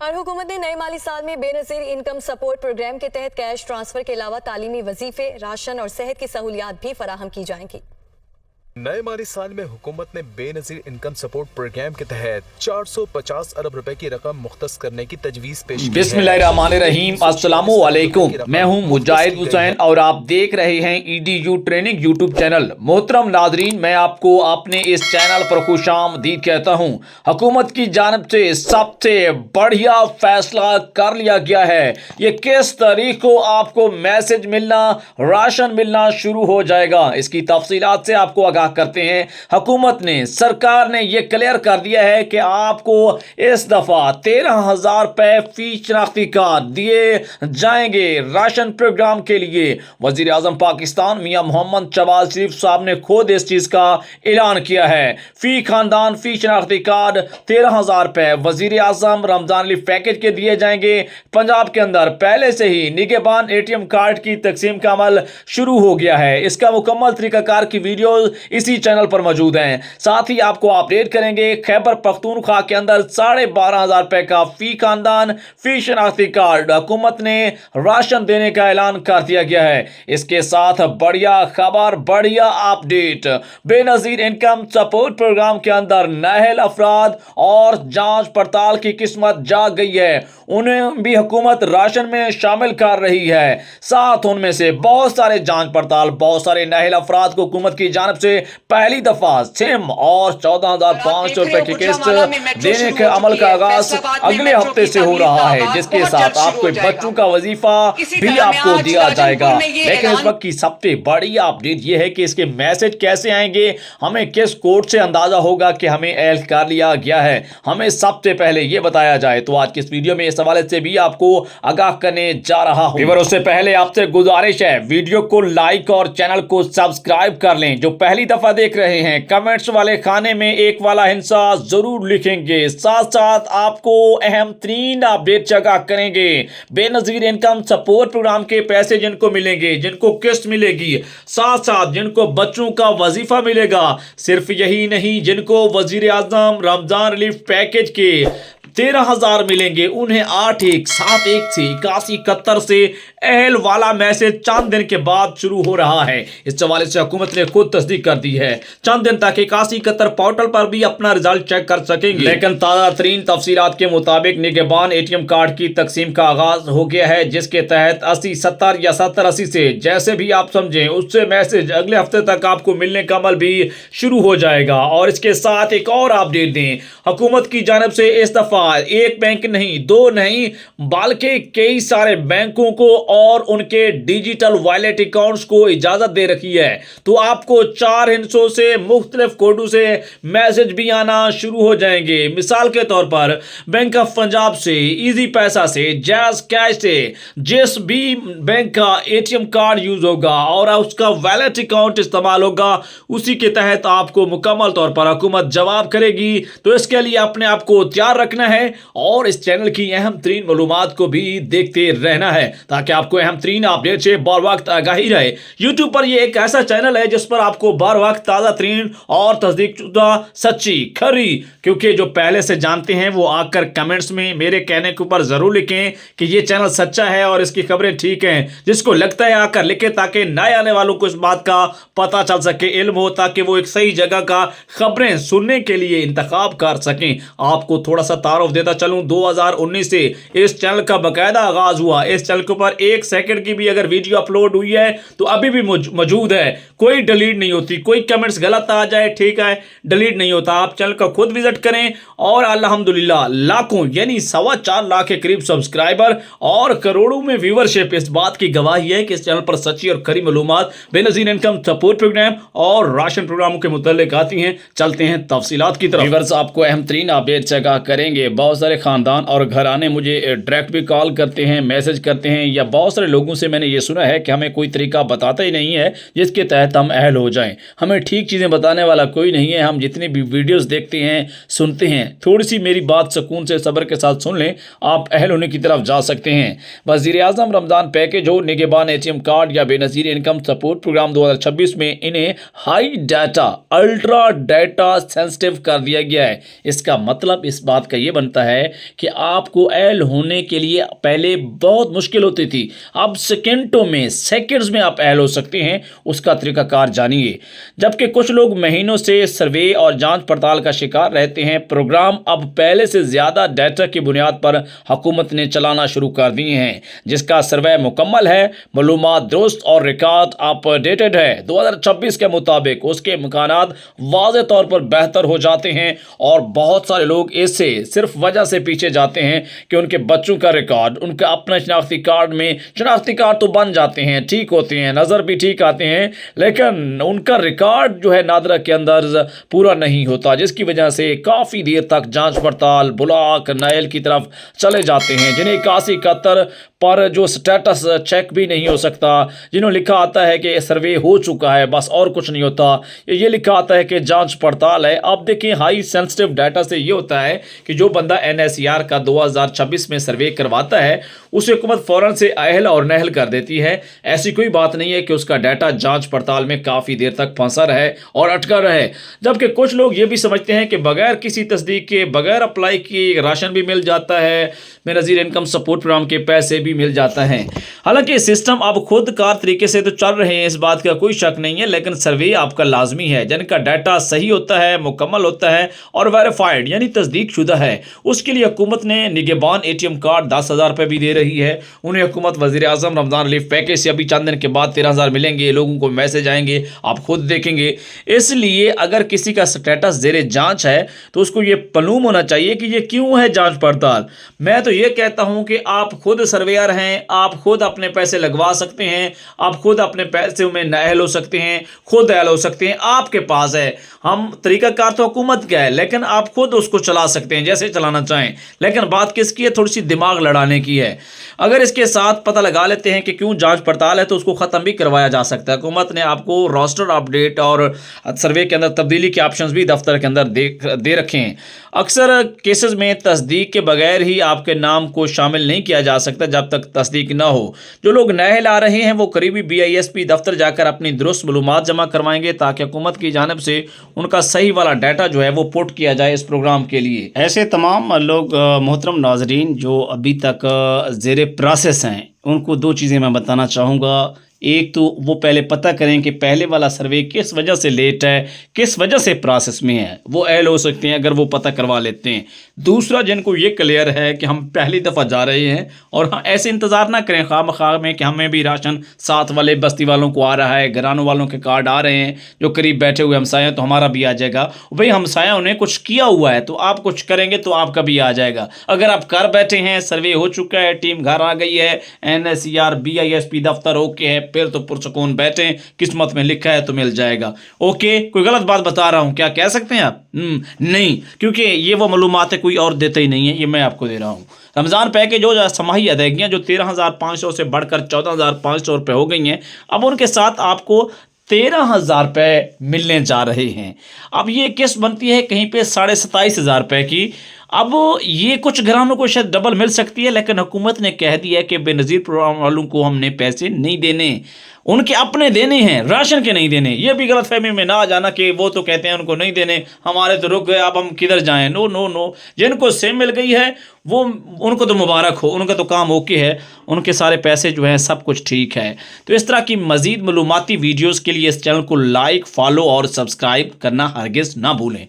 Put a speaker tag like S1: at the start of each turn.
S1: और हुकूमत ने नए माली साल में बेनज़ीर इनकम सपोर्ट प्रोग्राम के तहत कैश ट्रांसफर के अलावा तालीमी वजीफे, राशन और सेहत की सहूलियात भी फराहम की जाएंगी।
S2: नए माली साल में हुकूमत ने बेनज़ीर इनकम सपोर्ट प्रोग्राम के तहत 450 अरब रुपए की रकम मुख्तस करने की तजवीज़ पेश की है।
S3: बिस्मिल्लाहिर्रहमानिर्रहीम, अस्सलामु अलैकुम। मैं हूं मुजाहिद हुसैन और आप देख रहे हैं EDU ट्रेनिंग यूट्यूब चैनल। मोहतरम नाजरीन, मैं आपको अपने इस चैनल पर खुशामदीद कहता हूं। हुकूमत की जानिब से सबसे बढ़िया फैसला कर लिया गया है। ये किस तारीख को आपको मैसेज मिलना, राशन मिलना शुरू हो जाएगा, इसकी तफसीलात से आपको आगाह करते हैं। हुकूमत ने, सरकार ने यह क्लियर कर दिया है कि आपको इस दफा 13,000 रुपए फी शनाख्ती कार्ड दिए जाएंगे राशन प्रोग्राम के लिए। वजीर आजम पाकिस्तान मियां मोहम्मद शहबाज शरीफ साहब ने खुद इस चीज का ऐलान किया है। फी खानदान फी शनाख्ती कार्ड 13,000 रुपए वजीर आजम रमजान रिलीफ पैकेज के दिए जाएंगे। पंजाब के अंदर पहले से ही निगहबान ATM कार्ड की तकसीम का अमल शुरू हो गया है। इसका मुकम्मल तरीकाकार की वीडियो इसी चैनल पर मौजूद हैं। साथ ही आपको अपडेट करेंगे खैबर पख्तूनख्वा के अंदर 12,500 रुपए का फी खानदान फी शनाख्ती कार्ड हुकूमत ने राशन देने का ऐलान कर दिया गया है। इसके साथ बढ़िया खबर, बढ़िया update, Benazir income support programme के अंदर नाअहल अफराद और जांच पड़ताल की किस्मत जाग गई है। उन्हें भी हुकूमत राशन में शामिल कर रही है। साथ उनमें से बहुत सारे जांच पड़ताल, बहुत सारे नाअहल अफराद को हुकूमत की जानिब से पहली दफा सिम और 14,500 रुपए की किस्त देने के अमल का आगाज अगले हफ्ते से हो रहा है, जिसके साथ आपको बच्चों का वजीफा भी आपको दिया जाएगा। लेकिन इस वक्त की सबसे बड़ी अपडेट यह है कि इसके मैसेज कैसे आएंगे, हमें किस कोड से अंदाजा होगा कि हमें ऐड कर लिया गया है, हमें सबसे पहले यह बताया जाए। तो आज की इस वीडियो में इस हवाले से भी आपको आगाह करने जा रहा हूं। उससे पहले आपसे गुजारिश है, वीडियो को लाइक और चैनल को सब्सक्राइब कर लें। जो पहली दफा देख रहे हैं, कमेंट्स वाले खाने में एक वाला हिंसा जरूर लिखेंगे। साथ साथ आपको अहम तरीन अपडेट जगह करेंगे। बेनजीर इनकम सपोर्ट प्रोग्राम के पैसे जिनको मिलेंगे, जिनको किस्त मिलेगी, साथ साथ जिनको बच्चों का वजीफा मिलेगा, सिर्फ यही नहीं, जिनको वजीर आजम रमजान रिलीफ पैकेज के 13,000 मिलेंगे, उन्हें 8,171 से 8171 से अहल वाला मैसेज चंद दिन के बाद शुरू हो रहा है। इस हवाले से हुकूमत ने खुद तस्दीक कर दी है। चंद दिन तक 8171 पोर्टल पर भी अपना रिजल्ट चेक कर सकेंगे। लेकिन ताज़ा तरीन तफसीलात के मुताबिक निगहबान ATM कार्ड की तकसीम का आगाज हो गया है, जिसके तहत 80-70 या 70-80 से जैसे भी आप समझें उससे मैसेज अगले हफ्ते तक आपको मिलने का अमल भी शुरू हो जाएगा। और इसके साथ एक और अपडेट दें, हुकूमत की जानिब से इस दफा एक बैंक नहीं, दो नहीं, बल्कि कई सारे बैंकों को और उनके डिजिटल वॉलेट अकाउंट्स को इजाजत दे रखी है। तो आपको 4 हिस्सों से मुख्तलिफ कोडों से मैसेज भी आना शुरू हो जाएंगे। मिसाल के तौर पर बैंक ऑफ पंजाब से, इजी पैसा से, जैज कैश से, जिस भी बैंक का ATM कार्ड यूज होगा और उसका वॉलेट अकाउंट इस्तेमाल होगा, उसी के तहत आपको मुकम्मल तौर पर हुकूमत जवाब करेगी। तो इसके लिए अपने आप को तैयार रखना है और इस चैनल की अहम तरीन मालूमात को भी देखते रहना है, ताकि आपको अहम तरीन अपडेट से बर वक्त आगाही रहे। YouTube पर यह एक ऐसा चैनल है जिस पर आपको बर वक्त ताज़ा तरीन और तस्दीक शुदा, सच्ची, खरी, क्योंकि जो पहले से जानते हैं वो आकर कमेंट्स में मेरे कहने के ऊपर जरूर लिखें कि ये चैनल सच्चा है और इसकी खबरें ठीक हैं। जिसको लगता है आकर लिखे, ताकि नए आने वालों को इस बात का पता चल सके, इल्म हो, ताकि वो एक सही जगह का खबरें सुनने के लिए इंतखाब कर सकें। आपको थोड़ा सा तारुफ देता चलूं, 2019 से इस चैनल का बाकायदा आगाज हुआ। इस चैनल के ऊपर 1 सेकंड की भी अगर वीडियो अपलोड हुई है तो अभी भी मौजूद है, कोई डिलीट नहीं होती। कोई कमेंट्स गलत आ जाए, ठीक है, डिलीट नहीं होता। आप चैनल का खुद विजिट करें और अल्हम्दुलिल्लाह लाखों यानी 4.25 लाख के करीब सब्सक्राइबर और करोड़ों में व्यूवरशिप इस बात की गवाही है कि इस चैनल पर सच्ची और खरी मालूमात बेनजीर इनकम सपोर्ट प्रोग्राम और राशन प्रोग्रामों के मुतल्लिक आती हैं। चलते हैं तफसीलात की तरफ। व्यूअर्स, आपको अहम तरीन अपडेट जगह करेंगे। बहुत सारे खानदान और घराने मुझे डायरेक्ट भी कॉल करते हैं, मैसेज करते हैं, या बहुत सारे लोगों से मैंने ये सुना है कि हमें कोई तरीका बताता ही नहीं है जिसके तहत हम अहल हो जाएं। हमें ठीक चीज़ें बताने वाला कोई नहीं है। हम जितनी भी वीडियोस देखते हैं, सुनते हैं, थोड़ी सी मेरी बात सुकून से सब्र के साथ सुन लें, आप अहल होने की तरफ जा सकते हैं। वज़ीर आज़म रमज़ान पैकेज हो, निगहबान ATM कार्ड या बेनज़ीर इनकम सपोर्ट प्रोग्राम 2026 में इन्हें high data, ultra data sensitive कर दिया गया है। इसका मतलब इस बात का ये बनता है कि आपको एल होने के लिए पहले बहुत मुश्किल होती थी, अब सेकेंडों में, सेकंड्स में आप एल हो सकते हैं। उसका तरीकाकार जानिए। जबकि कुछ लोग महीनों से सर्वे और जांच पड़ताल का शिकार रहते हैं। प्रोग्राम अब पहले से ज़्यादा डाटा की बुनियाद पर हुकूमत ने चलाना शुरू कर दिए हैं, जिसका सर्वे मुकम्मल है, मालूमात दुरुस्त और रिकॉर्ड अपडेटेड है। 2026 के मुताबिक उसके इम्कानात वाज़ेह तौर पर बेहतर हो जाते हैं और बहुत सारे लोग इससे सिर्फ वजह से पीछे जाते हैं कि उनके बच्चों का रिकॉर्ड, उनका अपना शनाख्ती कार्ड में शनाख्ती कार्ड तो बन जाते हैं, ठीक होते हैं, नज़र भी ठीक आते हैं, लेकिन उनका रिकॉर्ड जो है नादरा के अंदर पूरा नहीं होता, जिसकी वजह से काफ़ी देर तक जांच पड़ताल ब्लॉक नायल की तरफ चले जाते हैं, जिन्हें 81-71 पर जो स्टेटस चेक भी नहीं हो सकता, जिन्होंने लिखा आता है कि सर्वे हो चुका है, बस और कुछ नहीं होता, ये लिखा आता है कि जांच पड़ताल है। अब देखिए, हाई सेंसिटिव डाटा से ये होता है कि जो बंदा NSER का 2026 में सर्वे करवाता है उसे हुकूमत फ़ौरन से अहल और नहल कर देती है। ऐसी कोई बात नहीं है कि उसका डाटा जांच पड़ताल में काफ़ी देर तक फंसा रहे और अटका रहे। जबकि कुछ लोग ये भी समझते हैं कि बगैर किसी तस्दीक के, बगैर अप्लाई किए राशन भी मिल जाता है, बेनज़ीर इनकम सपोर्ट प्रोग्राम के पैसे भी मिल जाता है। हालांकि सिस्टम अब खुद कार तरीके से तो चल रहे हैं, इस बात का कोई शक नहीं है, लेकिन सर्वे आपका लाजमी है। जिनका डाटा सही होता है, मुकम्मल होता है और वेरीफाइड यानी तस्दीक शुदा है, उसके लिए हुकूमत ने निगहबान ATM कार्ड 10,000 रुपये भी दे रही है। उन्हें हुकूमत वज़ीर आज़म रमज़ान रिलीफ पैकेज से अभी चंद दिन के बाद 13,000 मिलेंगे, लोगों को मैसेज आएंगे, आप खुद देखेंगे। इसलिए अगर किसी का स्टेटस ज़ेरे जांच है तो उसको ये मालूम होना चाहिए कि ये क्यों है जांच पड़ताल। मैं तो ये कहता हूं कि आप खुद सर्वेयर हैं, आप खुद अपने पैसे लगवा सकते हैं, आप खुद अपने पैसे में नाअहल हो सकते हैं, खुद अहल हो सकते हैं, आपके पास है। हम तरीकाकार तो हुकूमत का है, लेकिन आप खुद उसको चला सकते हैं जैसे चलाना चाहें। लेकिन बात किसकी है? थोड़ी सी दिमाग लड़ाने की है। अगर इसके साथ पता लगा लेते हैं कि क्यों जांच पड़ताल है तो उसको ख़त्म भी करवाया जा सकता है। हुकूमत ने आपको रोस्टर अपडेट और सर्वे के अंदर तब्दीली के ऑप्शंस भी दफ्तर के अंदर दे रखे हैं। अक्सर केसेस में तस्दीक के बगैर ही आपके नाम को शामिल नहीं किया जा सकता जब तक तस्दीक ना हो। जो लोग नए ला रहे हैं वो करीबी BISP दफ्तर जाकर अपनी दुरुस्त मालूमात जमा करवाएंगे ताकि हुकूमत की जानिब से उनका सही वाला डाटा जो है वो पुट किया जाए इस प्रोग्राम के लिए। ऐसे तमाम लोग मोहतरम नाजरीन जो अभी तक ज़ेरे प्रोसेस हैं, उनको दो चीज़ें मैं बताना चाहूँगा। एक तो वो पहले पता करें कि पहले वाला सर्वे किस वजह से लेट है, किस वजह से प्रोसेस में है, वो अहल हो सकते हैं अगर वो पता करवा लेते हैं। दूसरा, जिनको ये क्लियर है कि हम पहली दफ़ा जा रहे हैं और हाँ ऐसे इंतज़ार ना करें खामखा में कि हमें भी राशन साथ वाले बस्ती वालों को आ रहा है, घरानों वालों के कार्ड आ रहे हैं, जो करीब बैठे हुए हमसाया तो हमारा भी आ जाएगा। भाई हमसाया उन्हें कुछ किया हुआ है तो आप कुछ करेंगे तो आपका भी आ जाएगा। अगर आप कर बैठे हैं, सर्वे हो चुका है, टीम घर आ गई है, NSER BISP दफ्तर ओके है, फिर तो पुरसकून बैठे, किस्मत में लिखा है तो मिल जाएगा। ओके, कोई गलत बात बता रहा हूं क्या? कह सकते हैं आप? नहीं, क्योंकि ये वो मालूमात है कोई और देता ही नहीं है, ये मैं आपको दे रहा हूं। रमज़ान पैकेज जो समाही अदायगियाँ जो 13,500 से बढ़कर 14,500 रुपये हो गई हैं, अब उनके साथ आपको 13,000 रुपये मिलने जा रहे हैं। अब ये किस्त बनती है कहीं पे 27,500 रुपये की। अब ये कुछ घरानों को शायद डबल मिल सकती है, लेकिन हुकूमत ने कह दिया कि बेनज़ीर प्रोग्राम वालों को हमने पैसे नहीं देने, उनके अपने देने हैं, राशन के नहीं देने। ये भी गलतफहमी में ना आ जाना कि वो तो कहते हैं उनको नहीं देने, हमारे तो रुक गए, अब हम किधर जाएं। नो नो नो, जिनको सेम मिल गई है वो उनको तो मुबारक हो, उनका तो काम ओके है, उनके सारे पैसे जो हैं सब कुछ ठीक है। तो इस तरह की मज़ीद मालूमाती वीडियोज़ के लिए इस चैनल को लाइक, फॉलो और सब्सक्राइब करना हरगिज़ ना भूलें।